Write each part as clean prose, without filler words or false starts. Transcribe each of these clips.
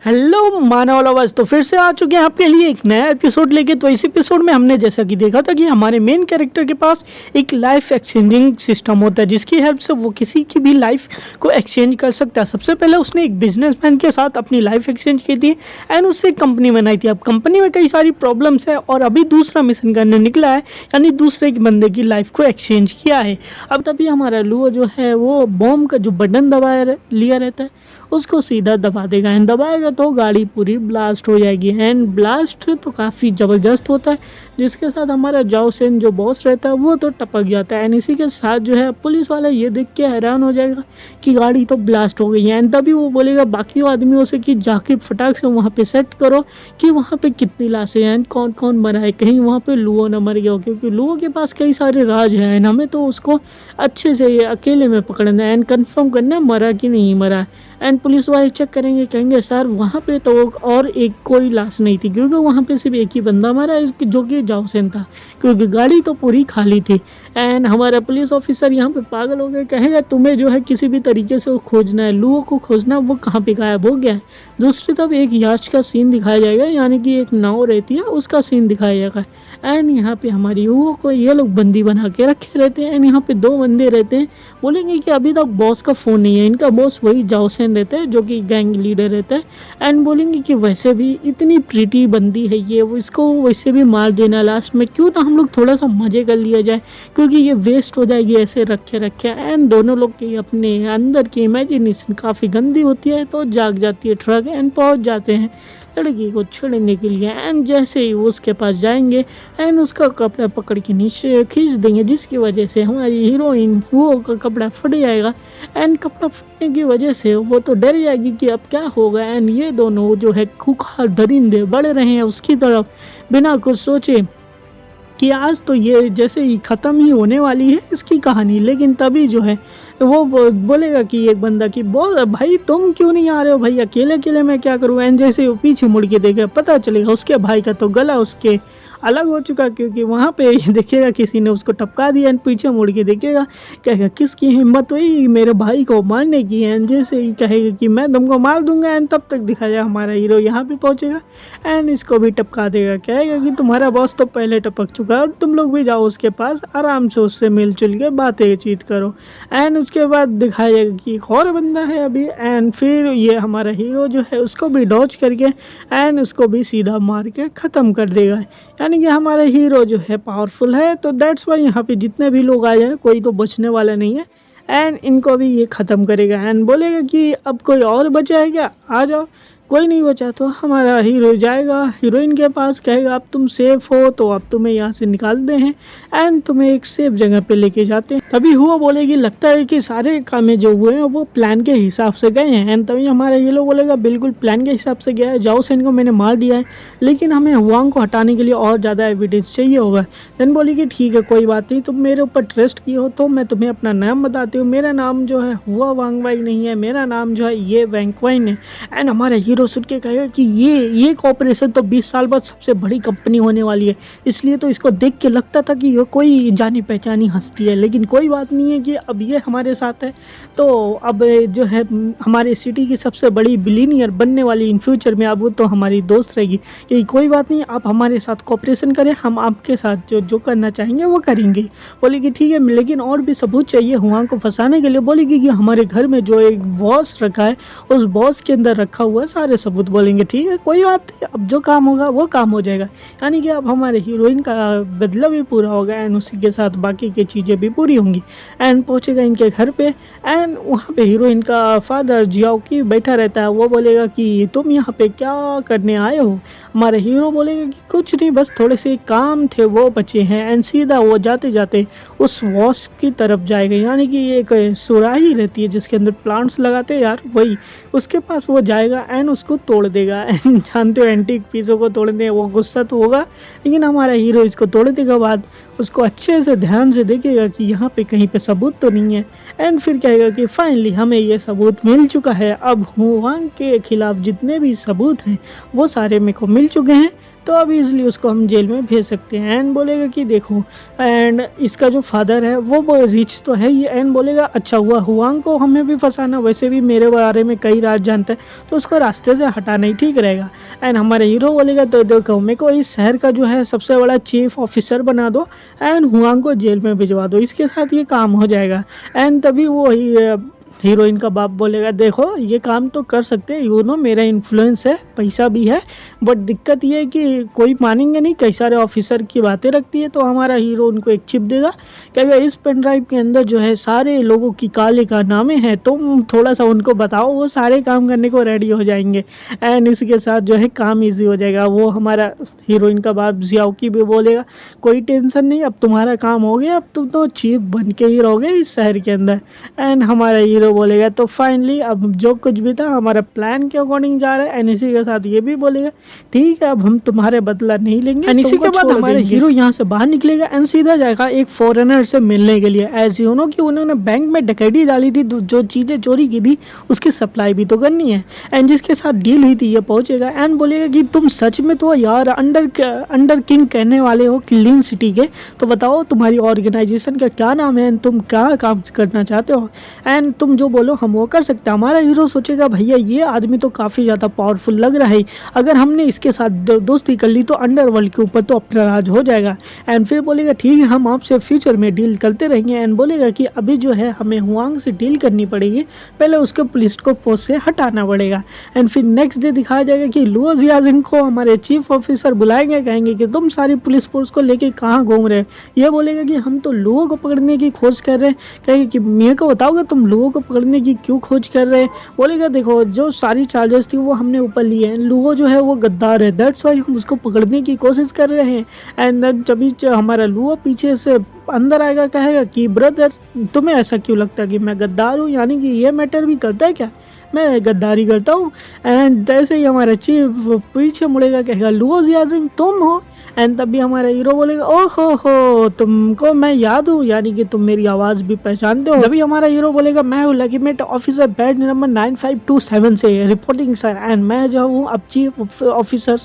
Hello मानव lovers, तो फिर से आ चुके हैं आपके लिए एक नया एपिसोड लेके। तो इस एपिसोड में हमने जैसा कि देखा था कि हमारे मेन कैरेक्टर के पास एक लाइफ एक्सचेंजिंग सिस्टम होता है जिसकी हेल्प से वो किसी की भी लाइफ को एक्सचेंज कर सकता है। सबसे पहले उसने एक बिजनेसमैन के साथ अपनी लाइफ एक्सचेंज की थी एंड उससे एक कंपनी बनाई थी। अब कंपनी में कई सारी प्रॉब्लम्स है और अभी दूसरा मिशन करने निकला है, यानी दूसरे बंदे की लाइफ को एक्सचेंज किया है। अब तभी हमारा लुओ जो है वो बॉम्ब का जो बटन दबाया लिया रहता है उसको सीधा दबा देगा एंड दबाएगा तो गाड़ी पूरी ब्लास्ट हो जाएगी। एंड ब्लास्ट तो काफ़ी ज़बरदस्त होता है जिसके साथ हमारा जाओ सेन जो बॉस रहता है वो तो टपक जाता है। एंड इसी के साथ जो है पुलिस वाला ये देख के हैरान हो जाएगा कि गाड़ी तो ब्लास्ट हो गई है। एंड तभी वो बोलेगा बाकी आदमियों से कि जाके फटाक से वहाँ पे सेट करो कि वहाँ पे कितनी लाशें हैं एंड कौन कौन मरा है, कहीं वहाँ पे लुओ ना मर गया हो, क्योंकि लुओ के पास कई सारे राज हैं एंड हमें तो उसको अच्छे से अकेले में पकड़ना है एंड कंफर्म करना है मरा कि नहीं मरा। एंड पुलिस वाले चेक करेंगे, कहेंगे सर वहाँ पे तो और एक कोई लाश नहीं थी, क्योंकि वहाँ पे सिर्फ एक ही बंदा मरा जो कि जाओ सेन था, क्योंकि गाड़ी तो पूरी खाली थी। एंड हमारा पुलिस ऑफिसर यहाँ पे पागल हो गए, कहेगा तुम्हें जो है किसी भी तरीके से वो खोजना है, लुओ को खोजना, वो कहाँ पे गायब हो गया है। दूसरी तरफ एक याच का सीन दिखाया जाएगा, यानी कि एक नाव रहती है उसका सीन दिखाया जाएगा। एंड यहाँ पे हमारी लुओ को ये लोग बंदी बना के रखे रहते हैं एंड यहाँ पे दो बंदे रहते हैं। बोलेंगे कि अभी तक बॉस का फ़ोन नहीं है, इनका बॉस वही जाओ सेन रहता है जो कि गैंग लीडर रहता है। एंड बोलेंगे कि वैसे भी इतनी प्रीटी बंदी है ये, वो इसको वैसे भी मार देना लास्ट में, क्यों ना हम लोग थोड़ा सा मज़े कर लिया जाए, क्योंकि ये वेस्ट हो जाएगी ऐसे रखे रखे। एंड दोनों लोग की अपने अंदर की इमेजिनेशन काफ़ी गंदी होती है तो जाग जाती है ट्रक एंड पहुँच जाते हैं लड़की को छेड़ने के लिए। एंड जैसे ही वो उसके पास जाएंगे एंड उसका कपड़ा पकड़ के नीचे खींच देंगे, जिसकी वजह से हमारी हीरोइन वो का कपड़ा फट जाएगा। एंड कपड़ा फटने की वजह से वो तो डर जाएगी कि अब क्या होगा। एंड ये दोनों जो है खूंखार दरिंदे बढ़ रहे हैं उसकी तरफ बिना कुछ सोचे कि आज तो ये जैसे ही ख़त्म ही होने वाली है इसकी कहानी। लेकिन तभी जो है वो बोलेगा कि एक बंदा कि बोल भाई तुम क्यों नहीं आ रहे हो, भाई अकेले अकेले मैं क्या करूँ। एंड जैसे वो पीछे मुड़ के देखेगा पता चलेगा उसके भाई का तो गला उसके अलग हो चुका, क्योंकि वहाँ पे देखेगा किसी ने उसको टपका दिया एंड पीछे मुड़ के देखेगा, कहेगा किसकी हिम्मत हुई मेरे भाई को मारने की। एंड जैसे ही कहेगा कि मैं तुमको मार दूंगा एंड तब तक दिखाया हमारा हीरो यहाँ पे पहुँचेगा एंड इसको भी टपका देगा, कहेगा कि तुम्हारा बॉस तो पहले टपक चुका है और तुम लोग भी जाओ उसके पास आराम से उससे मिलजुल के बातें चीत करो। एंड उसके बाद दिखाया जाएगा कि एक और बंदा है अभी। एंड फिर ये हमारा हीरो जो है उसको भी डॉज करके एंड उसको भी सीधा मार के ख़त्म कर देगा, यानी कि हमारा हीरो जो है पावरफुल है। तो दैट्स वाई यहाँ पे जितने भी लोग आ जाए कोई तो बचने वाला नहीं है एंड इनको भी ये ख़त्म करेगा। एंड बोलेगा कि अब कोई और बचा है क्या, आ जाओ। कोई नहीं बचा तो हमारा हीरो जाएगा हीरोइन के पास, कहेगा अब तुम सेफ़ हो तो अब तुम्हें यहाँ से निकालते हैं एंड तुम्हें एक सेफ जगह पे लेके जाते हैं। तभी हुआ बोलेगी लगता है कि सारे काम जो हुए हैं वो प्लान के हिसाब से गए हैं। एंड तभी हमारा हीरो बोलेगा बिल्कुल प्लान के हिसाब से गया है, जाओ सेन को मैंने मार दिया है लेकिन हमें हुआंग को हटाने के लिए और ज़्यादा एविडेंस चाहिए होगा। देन बोलेगी ठीक है कोई बात नहीं, तुम मेरे ऊपर ट्रस्ट किए हो तो मैं तुम्हें अपना नाम बताती हूँ। मेरा नाम जो है हुआ वांगवाई नहीं है, मेरा नाम जो है ये वैंकवाइन है। एंड हमारा हीरो सुन के कहेगा कि ये कॉर्पोरेशन तो 20 साल बाद सबसे बड़ी कंपनी होने वाली है, इसलिए तो इसको देख के लगता था कि ये कोई जानी पहचानी हस्ती है, लेकिन कोई बात नहीं है कि अब ये हमारे साथ है तो अब जो है हमारे सिटी की सबसे बड़ी बिलियनियर बनने वाली इन फ्यूचर में, अब वो तो हमारी दोस्त रहेगी। कि कोई बात नहीं आप हमारे साथ कॉर्पोरेशन करें, हम आपके साथ जो करना चाहेंगे वो करेंगे। बोलेगी ठीक है लेकिन और भी सबूत चाहिए हुआंग को फंसाने के लिए। बोलेगी कि हमारे घर में जो एक बॉस रखा है उस बॉस के अंदर रखा हुआ सारे सबूत। बोलेंगे ठीक है कोई बात नहीं, अब जो काम होगा वो काम हो जाएगा, यानी कि अब हमारे हीरोइन का बदला भी पूरा होगा एंड उसी के साथ बाकी की चीज़ें भी पूरी होंगी। एंड पहुंचेगा इनके घर पे एंड वहाँ पे हीरोइन का फादर जियाओ की बैठा रहता है। वो बोलेगा कि तुम यहाँ पे क्या करने आए हो। हमारे हीरो बोलेगा कि कुछ नहीं बस थोड़े से काम थे वो बचे हैं। एंड सीधा वो जाते जाते उस वॉश की तरफ जाएगा, यानी कि एक सुराही रहती है जिसके अंदर प्लांट्स लगाते हैं यार, वही उसके पास वो जाएगा एंड उसको तोड़ देगा। एंड जानते हो एंटीक पीसों को तोड़ने वो गुस्सा तो होगा, लेकिन हमारा हीरो इसको तोड़ने के बाद उसको अच्छे से ध्यान से देखेगा कि यहाँ पे कहीं पे सबूत तो नहीं है। एंड फिर कहेगा कि फाइनली हमें ये सबूत मिल चुका है, अब हुआंग के खिलाफ जितने भी सबूत हैं वो सारे मेरे को मिल चुके हैं, तो अब इसलिए उसको हम जेल में भेज सकते हैं। एंड बोलेगा कि देखो, एंड इसका जो फादर है वो रिच तो है ही। एंड बोलेगा अच्छा हुआ हुआंग को हमें भी फंसाना, वैसे भी मेरे बारे में कई राज जानता है, तो उसको रास्ते से हटाना ही ठीक रहेगा। एंड हमारे हीरो बोलेगा तो देखो मेरे को इस शहर का जो है सबसे बड़ा चीफ ऑफिसर बना दो एंड हुआंग को जेल में भिजवा दो, इसके साथ ये काम हो जाएगा। एंड तभी वो हीरोइन का बाप बोलेगा देखो ये काम तो कर सकते हैं, यू नो मेरा इन्फ्लुएंस है, पैसा भी है, बट दिक्कत ये है कि कोई मानेंगे नहीं, कई सारे ऑफिसर की बातें रखती है। तो हमारा हीरो उनको एक चिप देगा, कहेगा इस पेन ड्राइव के अंदर जो है सारे लोगों की काले कारनामे हैं, तुम थोड़ा सा उनको बताओ, वो सारे काम करने को रेडी हो जाएंगे। एंड इसके साथ जो है काम ईजी हो जाएगा। वो हमारा हीरोइन का बाप जियाओकी भी बोलेगा कोई टेंशन नहीं, अब तुम्हारा काम हो गया, अब तुम तो चीफ बन के ही रहोगे इस शहर के अंदर। एंड हमारा हीरो बोलेगा तो फाइनली अब जो कुछ भी था हमारा प्लान के अकॉर्डिंग जा रहा है। एंड इसी के साथ ये भी बोलेगा ठीक है अब हम तुम्हारे बदला नहीं लेंगे। एंड इसी के बाद हमारे हीरो यहाँ से बाहर निकलेगा एंड सीधा जाएगा एक फॉरेनर से मिलने के लिए। एज यू नो कि उन्होंने बैंक में डकैती डाली थी, जो चीज़ें चोरी की थी उसकी सप्लाई भी तो करनी है। एंड जिसके साथ डील हुई थी ये पहुंचेगा एंड बोलेगा कि तुम सच में तो यार अंडर किंग कहने वाले हो क्लीन सिटी के, तो बताओ तुम्हारी ऑर्गेनाइजेशन का क्या नाम है, तुम क्या काम करना चाहते हो, एंड तुम जो बोलो हम वो कर सकते हैं। हमारा हीरो सोचेगा भैया ये आदमी तो काफ़ी ज़्यादा पावरफुल लग रहा है, अगर हमने इसके साथ दोस्ती कर ली तो अंडरवर्ल्ड के ऊपर तो अपना राज हो जाएगा। एंड फिर बोलेगा ठीक है हम आपसे फ्यूचर में डील करते रहेंगे। एंड बोलेगा कि अभी जो है हमें हुआंग से डील करनी पड़ेगी, पहले उसके पुलिस को पोस्ट से हटाना पड़ेगा। एंड फिर नेक्स्ट डे दिखाया जाएगा कि लुओ जियाजिंग को हमारे चीफ ऑफिसर बुलाएंगे, कहेंगे कि तुम सारी पुलिस फोर्स को लेके कहाँ घूम रहे हो। ये बोलेगा कि हम तो लुओ को पकड़ने की खोज कर रहे हैं। कहेंगे कि मेरे को बताओगे तुम लुओ को पकड़ने की क्यों खोज कर रहे हैं। बोलेगा देखो जो सारी चार्जेस थी वो हमने ऊपर लिए हैं, लुओ जो है वो गद्दार है, दैट्स वाई हम उसको पकड़ने की कोशिश कर रहे हैं। एंड देन जब हमारा लुओ पीछे से अंदर आएगा, कहेगा कि ब्रदर तुम्हें ऐसा क्यों लगता है कि मैं गद्दार हूँ, यानी कि ये मैटर भी करता है क्या, मैं गद्दारी करता हूँ। एंड जैसे ही हमारा चीफ पीछे मुड़ेगा, कहेगा लुओ जियाजिंग तुम हो। एंड तभी हमारा हीरो बोलेगा ओहो हो तुमको मैं याद हूँ, यानी कि तुम मेरी आवाज़ भी पहचानते हो। तभी हमारा हीरो बोलेगा मैं हूँ लेजिटिमेट ऑफिसर बैच नंबर 9527 से रिपोर्टिंग सर, एंड मैं जो हूँ अब चीफ ऑफिसर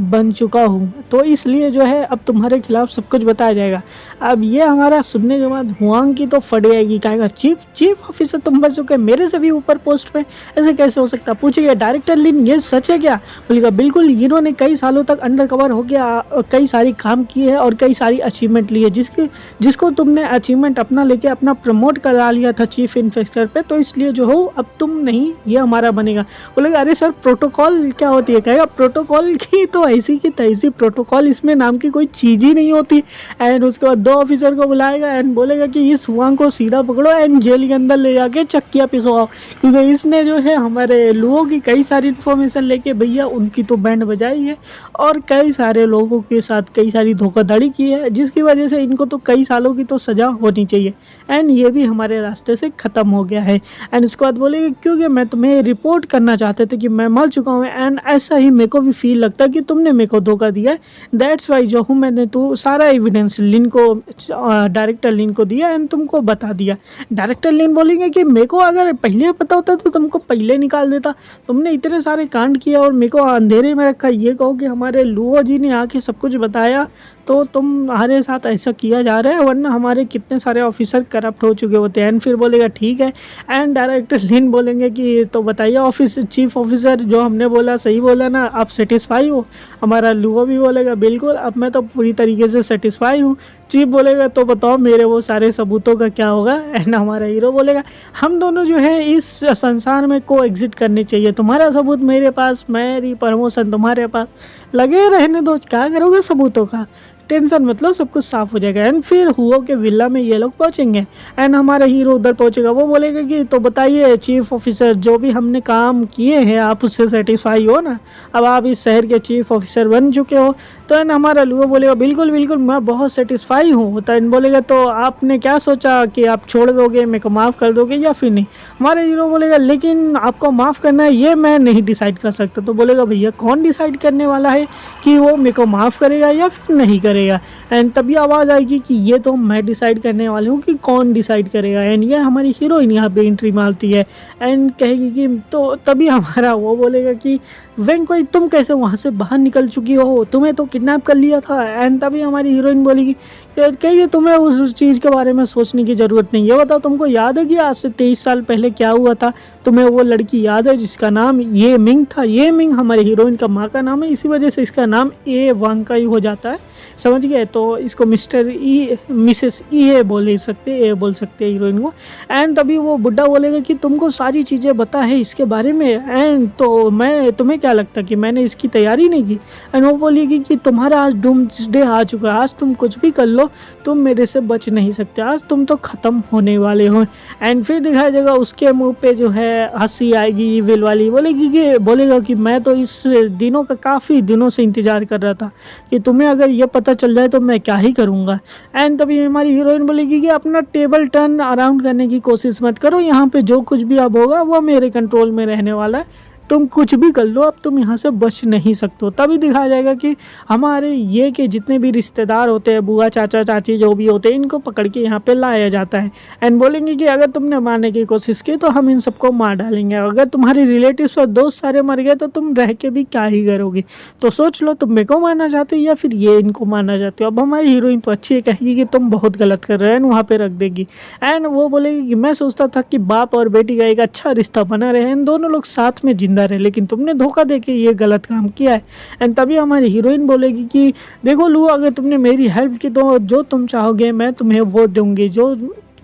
बन चुका हूँ, तो इसलिए जो है अब तुम्हारे खिलाफ सब कुछ बताया जाएगा। अब ये हमारा सुनने के बाद हुआंग की तो फट जाएगी, कहेगा चीफ ऑफिसर तुम बन चुके मेरे से भी ऊपर पोस्ट पे, ऐसे कैसे हो सकता। पूछेगा डायरेक्टर लिन ये सच है क्या। बोलेगा बिल्कुल, इन्होंने कई सालों तक अंडर कवर हो गया, कई सारी काम किए हैं और कई सारी अचीवमेंट ली है, जिसको तुमने अचीवमेंट अपना लेके अपना प्रमोट करा लिया था चीफ इंस्पेक्टर पे, तो इसलिए जो हो अब तुम नहीं ये हमारा बनेगा। बोलेगा अरे सर प्रोटोकॉल क्या होती है। कहेगा प्रोटोकॉल की तो ऐसी की तैसी, प्रोटोकॉल इसमें नाम की कोई चीज़ ही नहीं होती। एंड उसके बाद 2 ऑफिसर को बुलाएगा एंड बोलेगा कि इस हुआंग को सीधा पकड़ो एंड जेल के अंदर ले जाके चक्किया पिसवाओ, क्योंकि इसने जो है हमारे लुओ की कई सारी इन्फॉर्मेशन लेके भैया उनकी तो बैंड बजाई है और कई सारे लोगों के साथ कई सारी धोखाधड़ी की है, जिसकी वजह से इनको तो कई सालों की तो सज़ा होनी चाहिए। एंड ये भी हमारे रास्ते से ख़त्म हो गया है। एंड इसके बाद बोलेगा क्योंकि मैं तुम्हें रिपोर्ट करना चाहते थे कि मैं मर चुका हूँ, एंड ऐसा ही मेरे को भी फील लगता है कि तुमने मेरे को धोखा दिया है, दैट्स वाई जो हूँ मैंने तो सारा एविडेंस लिन को डायरेक्टर लिन को दिया एंड तुमको बता दिया। डायरेक्टर लिन बोलेंगे कि मेरे को अगर पहले पता होता तो तुमको पहले निकाल देता, तुमने इतने सारे कांड किया और मेरे को अंधेरे में रखा। ये कहो कि हमारे लुओ जी ने आके सब कुछ बताया तो तुम्हारे साथ ऐसा किया जा रहा है, वरना हमारे कितने सारे ऑफिसर करप्ट हो चुके होते हैं। एंड फिर बोलेगा ठीक है। एंड डायरेक्टर लिन बोलेंगे कि तो बताइए चीफ ऑफिसर जो हमने बोला सही बोला ना, आप सेटिस्फाई हो। हमारा लुओ भी बोलेगा बिल्कुल, अब मैं तो पूरी तरीके से सेटिस्फाई हूँ। चीफ बोलेगा तो बताओ मेरे वो सारे सबूतों का क्या होगा। एंड हमारा हीरो बोलेगा हम दोनों जो है इस संसार में को एग्जिट करने चाहिए, तुम्हारा सबूत मेरे पास, मेरी प्रमोशन तुम्हारे पास, लगे रहने दो, क्या करोगे सबूतों का, टेंशन मतलब सब कुछ साफ हो जाएगा। एंड फिर हुओ के विला में ये लोग पहुंचेंगे एंड हमारा हीरो उधर पहुंचेगा। वो बोलेगा कि तो बताइए चीफ ऑफिसर जो भी हमने काम किए हैं आप उससे सेटिस्फाई हो ना, अब आप इस शहर के चीफ ऑफिसर बन चुके हो। तो एंड हमारा लुओ बोलेगा बिल्कुल बिल्कुल मैं बहुत सेटिस्फाई हूँ। तो एंड बोलेगा तो आपने क्या सोचा कि आप छोड़ दोगे, मेरे को माफ़ कर दोगे या फिर नहीं। हमारा हीरो बोलेगा लेकिन आपको माफ़ करना है ये मैं नहीं डिसाइड कर सकता। तो बोलेगा भैया कौन डिसाइड करने वाला है कि वो मेरे को माफ़ करेगा या फिर नहीं करेगा। करेगा। एंड तभी आवाज़ आएगी कि ये तो मैं डिसाइड करने वाली हूँ कि कौन डिसाइड करेगा। एंड ये हमारी हीरोइन यहाँ पे एंट्री मारती है एंड कहेगी कि तो तभी हमारा वो बोलेगा कि वेंकोई तुम कैसे वहाँ से बाहर निकल चुकी हो, तुम्हें तो किडनैप कर लिया था। एंड तभी हमारी हीरोइन बोलेगी कहिए तुम्हें उस चीज़ के बारे में सोचने की ज़रूरत नहीं, ये बताओ तुमको याद है कि आज से 23 साल पहले क्या हुआ था, तुम्हें वो लड़की याद है जिसका नाम ये मिंग था। ये मिंग हमारी हीरोइन का माँ का नाम है, इसी वजह से इसका नाम ए वांग का ही हो जाता है, समझ गए। तो इसको मिस्टर ई मिसेस ई ए बोल सकते, ए बोल सकते हैं हीरोइन को। एंड तभी वो बुड्ढा बोलेगा कि तुमको सारी चीज़ें पता है इसके बारे में, एंड तो मैं तुम्हें क्या लगता कि मैंने इसकी तैयारी नहीं की। एंड वो बोलेगी कि तुम्हारा आज डूम्सडे आ चुका है, आज तुम कुछ भी कर लो तुम मेरे से बच नहीं सकते, आज तुम तो ख़त्म होने वाले हो। एंड फिर दिखाया जाएगा उसके मुंह पे जो है हंसी आएगी विल वाली, बोलेगा कि मैं तो इस दिनों का काफ़ी दिनों से इंतज़ार कर रहा था कि तुम्हें अगर ये पता चल जाए तो मैं क्या ही करूँगा। एंड तभी हमारी हीरोइन बोलेगी कि अपना टेबल टर्न अराउंड करने की कोशिश मत करो, यहाँ पे जो कुछ भी अब होगा वो मेरे कंट्रोल में रहने वाला है, तुम कुछ भी कर लो, अब तुम यहाँ से बच नहीं सकते हो। तभी दिखाया जाएगा कि हमारे ये के जितने भी रिश्तेदार होते हैं, बुआ चाचा चाची जो भी होते हैं, इनको पकड़ के यहाँ पे लाया जाता है। एंड बोलेंगे कि अगर तुमने मारने की कोशिश की तो हम इन सबको मार डालेंगे, अगर तुम्हारे रिलेटिव्स और दोस्त सारे मर गए तो तुम रह के भी क्या ही करोगे, तो सोच लो तुम मेरे को मारना चाहते हो या फिर ये इनको मारना चाहते हो। अब हमारी हीरोइन तो अच्छी है, कहेगी कि तुम बहुत गलत कर रहे हो, वहाँ पर रख देगी। एंड वो बोलेगी कि मैं सोचता था कि बाप और बेटी का एक अच्छा रिश्ता बना रहे, इन दोनों लोग साथ में जिंदा रहे, लेकिन तुमने धोखा देके ये गलत काम किया है। एंड तभी हमारी हीरोइन बोलेगी कि देखो लू, अगर तुमने मेरी हेल्प की तो जो तुम चाहोगे मैं तुम्हें वो दूंगी, जो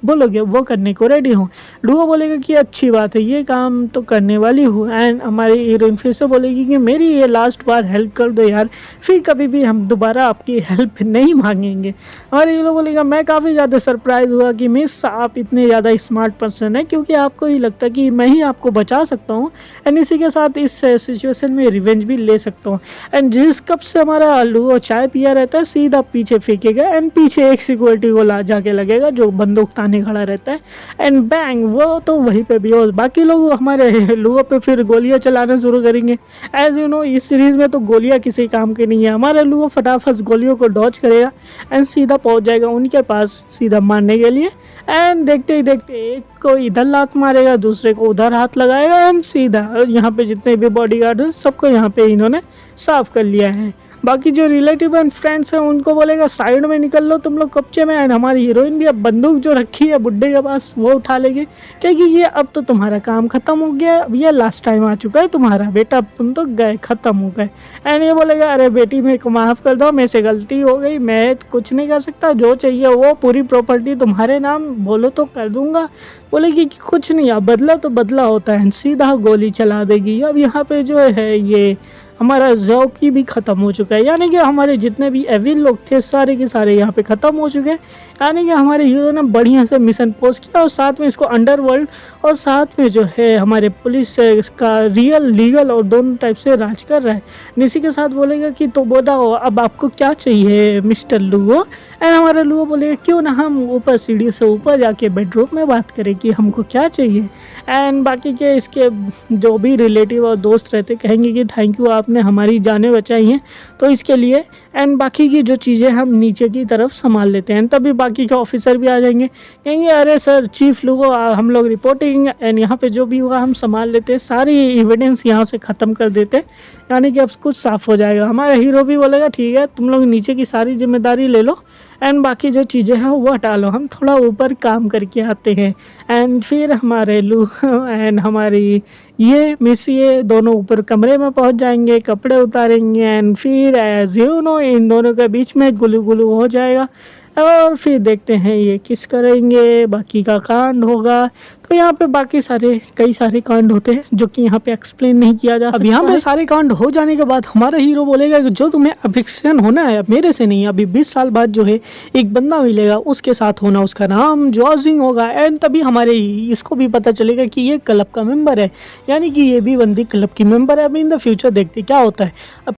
बोलोगे वो करने को रेडी हूँ। डुओ बोलेगा कि अच्छी बात है, ये काम तो करने वाली हूँ। एंड हमारी हीरोइन फिर से बोलेगी कि मेरी ये लास्ट बार हेल्प कर दो यार, फिर कभी भी हम दोबारा आपकी हेल्प नहीं मांगेंगे। हमारे हीरो बोलेगा मैं काफ़ी ज़्यादा सरप्राइज हुआ कि मिस आप इतने ज़्यादा स्मार्ट पर्सन है, क्योंकि आपको ही लगता है कि मैं ही आपको बचा सकता हूँ एंड इसी के साथ इस सिचुएशन में रिवेंज भी ले सकता हूँ। एंड जिस कप से हमारा लुओ चाय पिया रहता है सीधा पीछे फेंकेगा एंड पीछे एक सिक्योरिटी को ला जाके लगेगा जो बंदूक ताने खड़ा रहता है। एंड बैंग वो तो वहीं पे भी हो, बाकी लोग हमारे लुओ पे फिर गोलियां चलाना शुरू करेंगे। एज यू नो इस सीरीज़ में तो गोलियां किसी काम की नहीं है, हमारा लुओ फटाफट गोलियों को डॉज करेगा एंड सीधा पहुंच जाएगा उनके पास सीधा मारने के लिए। एंड देखते ही देखते एक को इधर लात मारेगा, दूसरे को उधर हाथ लगाएगा एंड सीधा यहाँ पे जितने भी बॉडीगार्ड हैं सबको यहाँ पे इन्होंने साफ कर लिया है। बाकी जो रिलेटिव एंड फ्रेंड्स हैं उनको बोलेगा साइड में निकल लो तुम लोग कब्जे में। एंड हमारी हीरोइन भी अब बंदूक जो रखी है बुड्ढे के पास वो उठा लेगी, क्योंकि ये अब तो तुम्हारा काम खत्म हो गया, अब ये लास्ट टाइम आ चुका है तुम्हारा, बेटा तुम तो गए खत्म हो गए। एंड ये बोलेगा अरे बेटी मेरे को माफ़ कर दो, मेरे से गलती हो गई, मैं कुछ नहीं कर सकता, जो चाहिए वो पूरी प्रॉपर्टी तुम्हारे नाम बोलो तो कर दूंगा। बोलेगी कि कुछ नहीं, अब बदला तो बदला होता है, सीधा गोली चला देगी। अब यहाँ पे जो है ये हमारा जौकी भी ख़त्म हो चुका है, यानी कि हमारे जितने भी एविल लोग थे सारे के सारे यहाँ पे ख़त्म हो चुके हैं। यानी कि हमारे हीरो ने बढ़िया से मिशन पोस्ट किया और साथ में इसको अंडरवर्ल्ड और साथ में जो है हमारे पुलिस से इसका रियल लीगल और दोनों टाइप से राज कर रहा है। इसी के साथ बोलेगा कि तो बताओ अब आपको क्या चाहिए मिस्टर लुओ। एंड हमारा लुओ बोलेगा क्यों ना हम ऊपर सीढ़ी से ऊपर जाके बेडरूम में बात करें कि हमको क्या चाहिए। एंड बाकी के इसके जो भी रिलेटिव और दोस्त रहते कहेंगे कि थैंक यू आपने हमारी जानें बचाई हैं तो इसके लिए। एंड बाकी की जो चीज़ें हम नीचे की तरफ संभाल लेते हैं। तभी बाकी के ऑफिसर भी आ जाएंगे, कहेंगे अरे सर चीफ लोगों हम लोग रिपोर्टिंग एंड यहाँ पे जो भी हुआ हम संभाल लेते हैं, सारी एविडेंस यहाँ से ख़त्म कर देते हैं, यानी कि अब कुछ साफ़ हो जाएगा। हमारा हीरो भी बोलेगा ठीक है तुम लोग नीचे की सारी जिम्मेदारी ले लो एंड बाकी जो चीज़ें हैं वो हटा लो, हम थोड़ा ऊपर काम करके आते हैं। एंड फिर हमारे लू एंड हमारी ये मिस ये दोनों ऊपर कमरे में पहुंच जाएंगे, कपड़े उतारेंगे एंड फिर एज यू नो इन दोनों के बीच में गुलू गुलू हो जाएगा और फिर देखते हैं ये किस करेंगे, बाकी का कांड होगा। तो यहाँ पे बाकी कई सारे कांड होते हैं जो कि यहाँ पे एक्सप्लेन नहीं किया जा सकता। अब यहाँ पे सारे कांड हो जाने के बाद हमारा हीरो बोलेगा कि जो तुम्हें अफेक्शन होना है मेरे से नहीं, अभी 20 साल बाद जो है एक बंदा मिलेगा उसके साथ होना, उसका नाम जॉर्जिंग होगा। एंड तभी हमारे इसको भी पता चलेगा कि ये क्लब का मेंबर है, यानी कि ये भी बंदी क्लब की मेंबर है। अभी इन द फ्यूचर देखते क्या होता है। अब